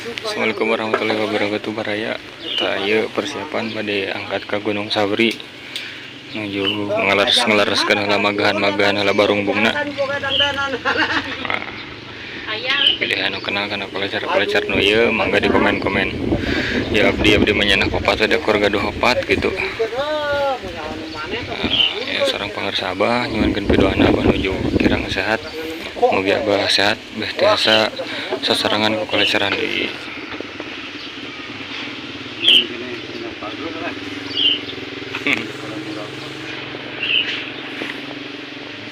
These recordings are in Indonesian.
Assalamualaikum warahmatullahi wabarakatuh. Baraya taya persiapan pada angkat ke Gunung Sabri menuju ngelareskan heula magahan heula barungbungna. Pilihan kenal kana pelajar nu ieu mangga di komen-komen. Ya abdi menyanah papat ada keluarga dohopat gitu. Ya sareng pangarsa Abah nyuwunkeun pidoana Abah nuju kirang sehat. Mugi Abah sehat beh tiasa sasarangan ku kaleceran di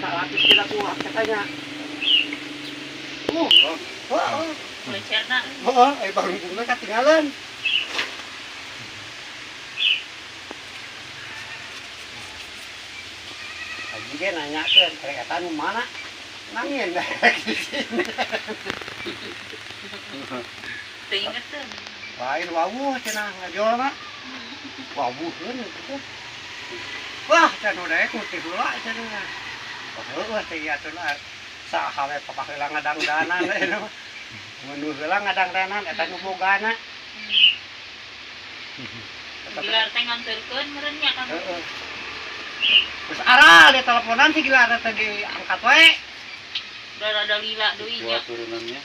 lapis kita kuat katanya. Lecerna. Barungbungna katinggalan. Lagi ge nanyakeun kereta nu mana? Nangin dah di sini. Teu inget teh. Lain wawuh cenah ngajol mah. Wawuheun kitu. Wah, cenah daek mutih heula cenah. Heueuh teh ieu cenah. Saha we papak heula ngadangdanan we mah. Mun heula ngadangdanan eta nu bogana. Gelar teh nganterkeun meureun nya kan. Heeh. Terus aral dia teleponan si Gilar tadi angkat we. Udah ada lila deui nya. Turunannya.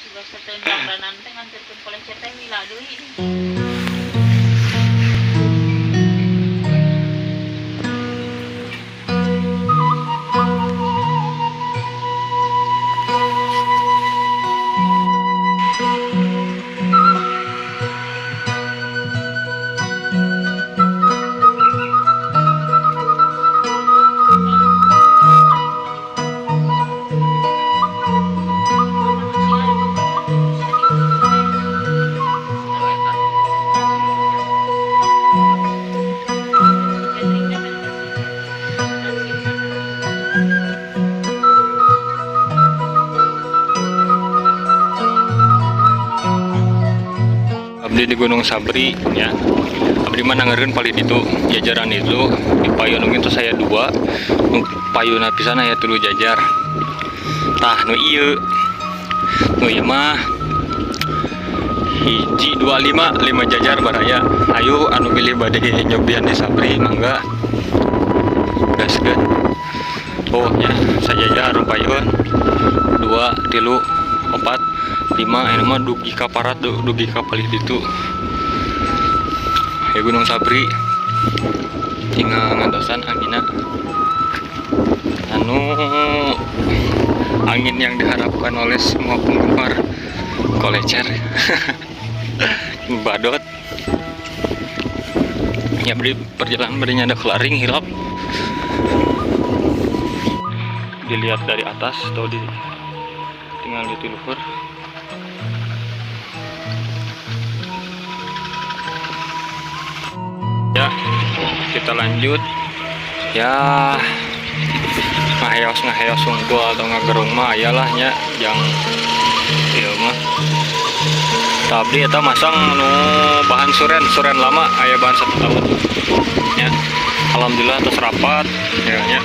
Sudah sateun dangdanan teh nganterkeun kolecer teh lila deui. abdi di Gunung Sabri ya. Abdi mah nangeurkeun palit itu jajaran itu di payun itu saya 2 nu payuna pisan aya 3 jajar. Tah nu ieu mah hiji 25 5 jajar baraya. Ayo anu pilih bade nyobian di Sabri mangga gaskeun. Oh ya sajajar payun 2 3 4 5 ini mah dugi ka parat dugi ka palit itu ya Gunung Sabri tinggal ngantosan anginna anu angin yang diharapkan oleh semua penggemar kolecer badot ya beri perjalanan berinya ada kelaring hilap dilihat dari atas atau tinggal di luhur. Ya kita lanjut ya ngaheos sungkul atau ngagerung mah ayalahnya yang ieu mah tabli eta masang nu bahan suren lama aya bahan 1 tahun ya. Alhamdulillah terus rapat ya nya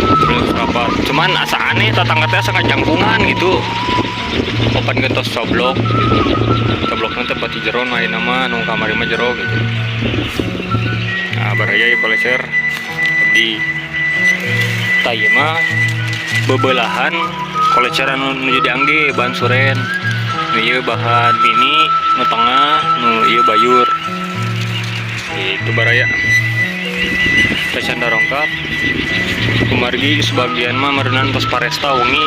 belum rapat cuman asa aneh tetangga teh sangat jangkungan gitu open getos coblok nanti pati jero main nama nu kamari mah jero gitu. Nah baraya kolecer di taya mah bebelahan koleceran nu jadi angge bahan suren nu ieu bahan mini nu tengah nu ieu bayur itu baraya canda rongkap kumargi sebagian mah merenang pas paresta wengi